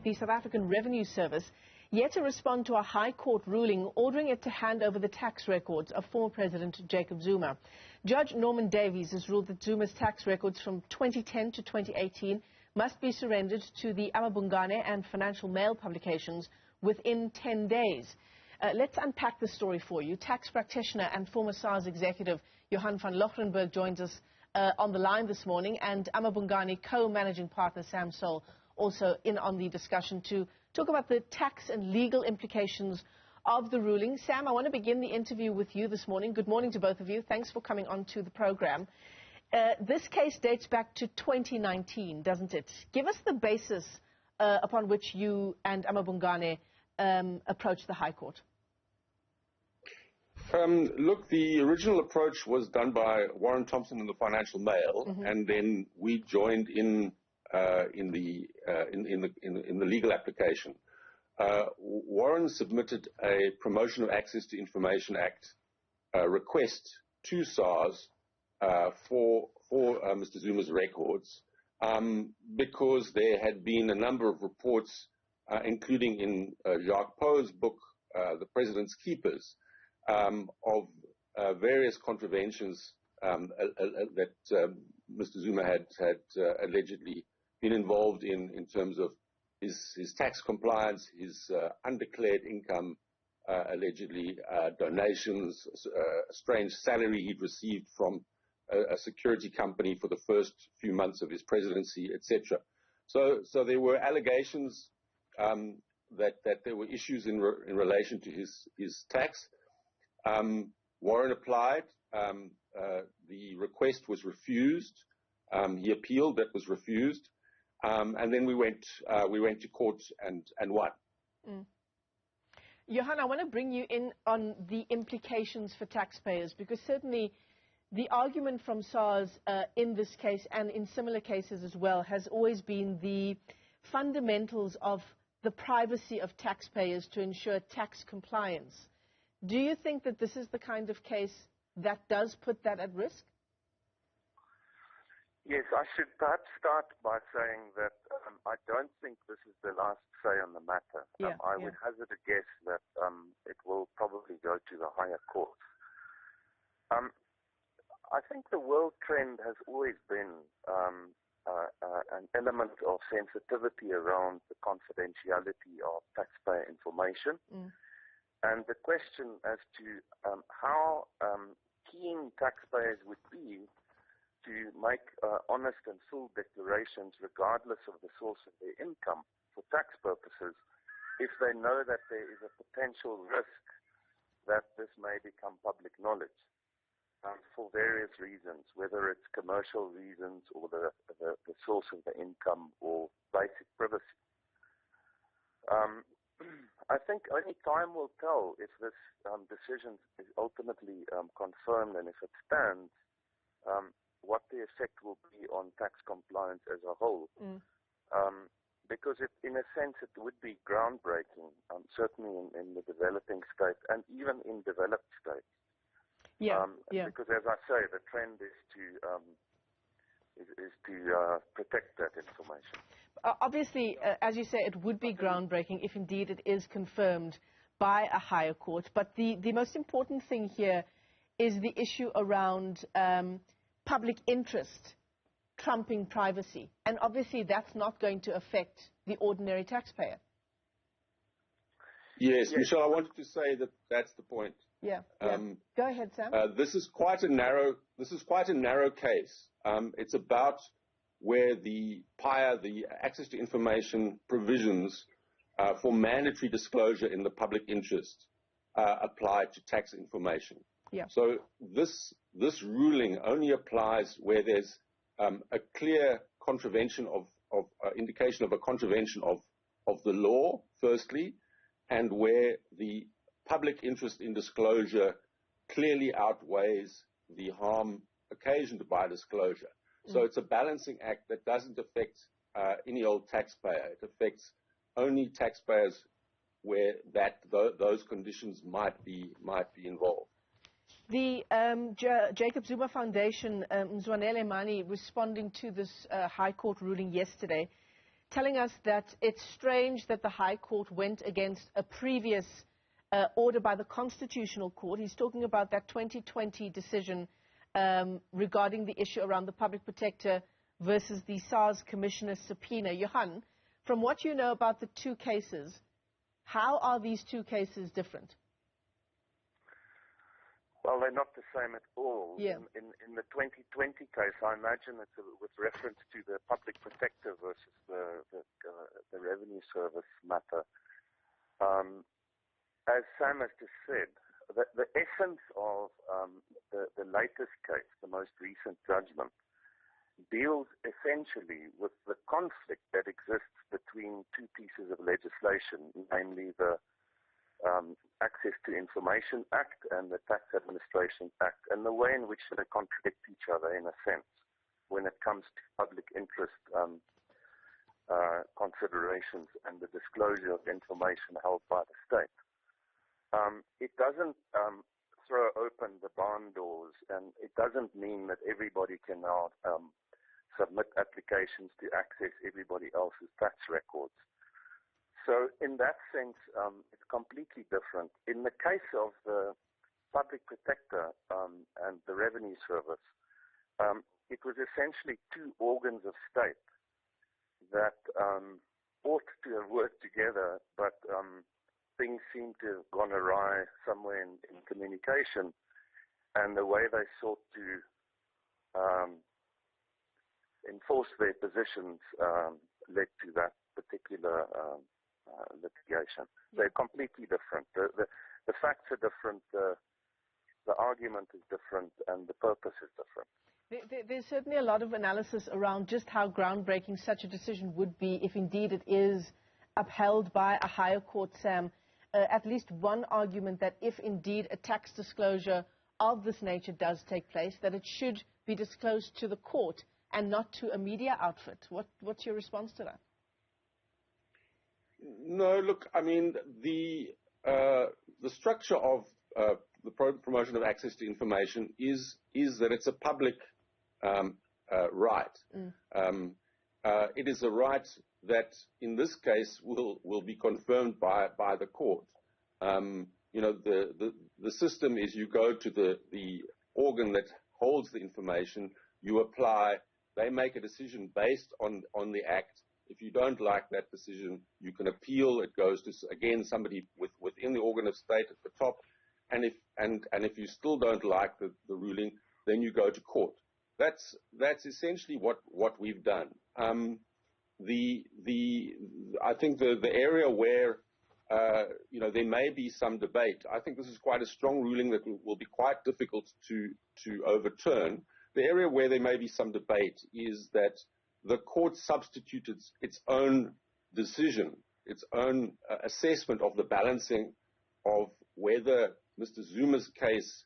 the South African Revenue Service, yet to respond to a High Court ruling ordering it to hand over the tax records of former President Jacob Zuma. Judge Norman Davies has ruled that Zuma's tax records from 2010 to 2018 must be surrendered to the aMabhungane and Financial Mail publications within 10 days. Let's unpack the story for you. Tax practitioner and former SARS executive Johann van Loggerenberg joins us on the line this morning, and aMabhungane co-managing partner Sam Soul also in on the discussion to talk about the tax and legal implications of the ruling. Sam, I want to begin the interview with you this morning. Good morning to both of you. Thanks for coming on to the program. This case dates back to 2019, doesn't it? Give us the basis upon which you and aMabhungane approached the High Court. Look, the original approach was done by Warren Thompson in the Financial Mail, and then we joined in the legal application. Warren submitted a Promotion of Access to Information Act request to SARS for Mr. Zuma's records because there had been a number of reports, including in Jacques Pauw's book, The President's Keepers, of various contraventions that Mr. Zuma had allegedly been involved in terms of his tax compliance, his undeclared income, allegedly donations, a strange salary he'd received from a security company for the first few months of his presidency, etc. So there were allegations that there were issues in relation to his tax. Warren applied. The request was refused. He appealed. That was refused. And then we went to court and won. Johann, I want to bring you in on the implications for taxpayers, because certainly the argument from SARS in this case and in similar cases as well has always been the fundamentals of the privacy of taxpayers to ensure tax compliance. Do you think that this is the kind of case that does put that at risk? Yes, I should perhaps start by saying that I don't think this is the last say on the matter. I would hazard a guess that it will probably go to the higher court. I think the world trend has always been an element of sensitivity around the confidentiality of taxpayer information. And the question as to how keen taxpayers would be to make honest and full declarations regardless of the source of their income for tax purposes, if they know that there is a potential risk that this may become public knowledge for various reasons, whether it's commercial reasons or the source of the income or basic privacy. I think only time will tell if this decision is ultimately confirmed, and if it stands, what the effect will be on tax compliance as a whole. Because in a sense it would be groundbreaking, certainly in the developing states and even in developed states. Because as I say, the trend is to protect that information. Obviously, as you say, it would be groundbreaking if indeed it is confirmed by a higher court. But the most important thing here is the issue around public interest trumping privacy. And obviously that's not going to affect the ordinary taxpayer. Yes, Michelle, I wanted to say that that's the point. Go ahead, Sam. This is quite a narrow case. It's about where the PIA, the access to information provisions for mandatory disclosure in the public interest apply to tax information. So this ruling only applies where there's a clear contravention of indication of a contravention of the law, firstly, and where the public interest in disclosure clearly outweighs the harm occasioned by disclosure. So it's a balancing act that doesn't affect any old taxpayer. It affects only taxpayers where those conditions might be involved. The Jacob Zuma Foundation, Mzwanele Mani, responding to this High Court ruling yesterday, telling us that it's strange that the High Court went against a previous order by the Constitutional Court. He's talking about that 2020 decision regarding the issue around the Public Protector versus the SARS Commissioner subpoena. Johann, from what you know about the two cases, how are these two cases different? Well, they're not the same at all. Yeah. In the 2020 case, I imagine it's with reference to the Public Protector versus the Revenue Service matter. As Sam has just said, the essence of the latest case, the most recent judgment, deals essentially with the conflict that exists between two pieces of legislation, namely the Access to Information Act and the Tax Administration Act, and the way in which they contradict each other in a sense when it comes to public interest considerations and the disclosure of information held by the state. It doesn't throw open the barn doors, and it doesn't mean that everybody can now submit applications to access everybody else's tax records. So in that sense, it's completely different. In the case of the Public Protector and the Revenue Service, it was essentially two organs of state that ought to have worked together, but things seem to have gone awry somewhere in communication, and the way they sought to enforce their positions led to that particular litigation. They're completely different. The facts are different, the argument is different, and the purpose is different. There's certainly a lot of analysis around just how groundbreaking such a decision would be if indeed it is upheld by a higher court, Sam. At least one argument that if indeed a tax disclosure of this nature does take place, that it should be disclosed to the court and not to a media outfit. What's your response to that? No, look, I mean, the structure of the promotion of access to information is that it's a public right. It is a right that, in this case, will be confirmed by the court. You know, the system is you go to the organ that holds the information, you apply, they make a decision based on the act. If you don't like that decision, you can appeal. It goes to, again, somebody within the organ of state at the top. And if you still don't like the ruling, then you go to court. That's essentially what we've done. I think the area where you know, there may be some debate. I think this is quite a strong ruling that will be quite difficult to overturn. The area where there may be some debate is that the court substituted its own decision, its own assessment of the balancing of whether Mr. Zuma's case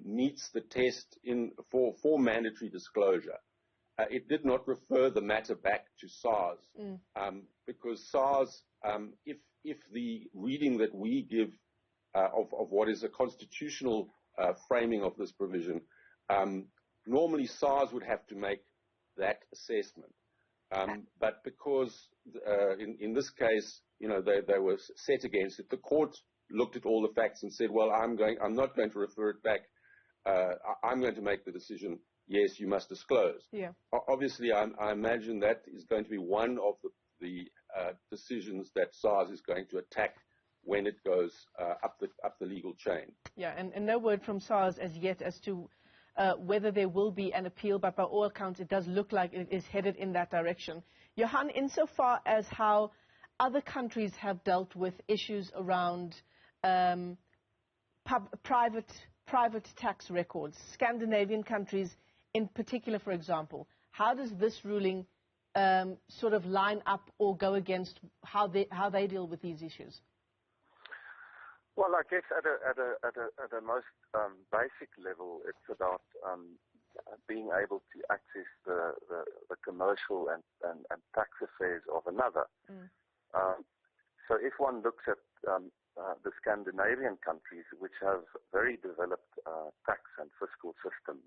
meets the test for mandatory disclosure. It did not refer the matter back to SARS because SARS, if the reading that we give of what is a constitutional framing of this provision, normally SARS would have to make that assessment. But because in this case, you know, they were set against it, the court looked at all the facts and said, well, I'm not going to refer it back. I'm going to make the decision. Yes, you must disclose. Yeah. Obviously, I imagine that is going to be one of the decisions that SARS is going to attack when it goes up the legal chain. Yeah, and no word from SARS as yet as to whether there will be an appeal, but by all accounts, it does look like it is headed in that direction. Johann, insofar as how other countries have dealt with issues around private tax records, Scandinavian countries in particular, for example, how does this ruling sort of line up or go against how they deal with these issues? Well, I guess at a most basic level, it's about being able to access the commercial and tax affairs of another. So if one looks at the Scandinavian countries, which have very developed tax and fiscal systems,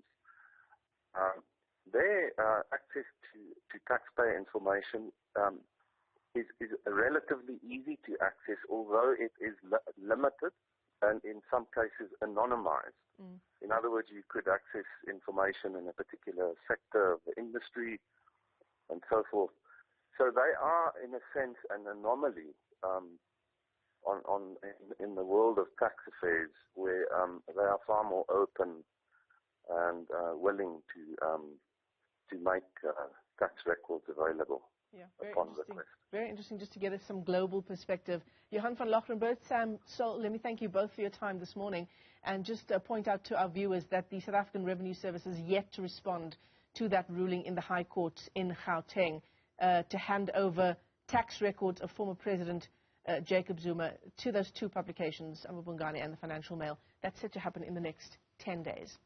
their access to taxpayer information is relatively easy to access, although it is limited and in some cases anonymized. In other words, you could access information in a particular sector of the industry and so forth. So they are, in a sense, an anomaly in the world of tax affairs, where they are far more open and willing to make tax records available. Yeah, very upon interesting. request. Very interesting, just to get some global perspective. Johann van Loggerenberg, Sam Sol, let me thank you both for your time this morning, and just point out to our viewers that the South African Revenue Service is yet to respond to that ruling in the High Court in Gauteng to hand over tax records of former President Jacob Zuma to those two publications, aMabhungane and the Financial Mail. That's set to happen in the next 10 days.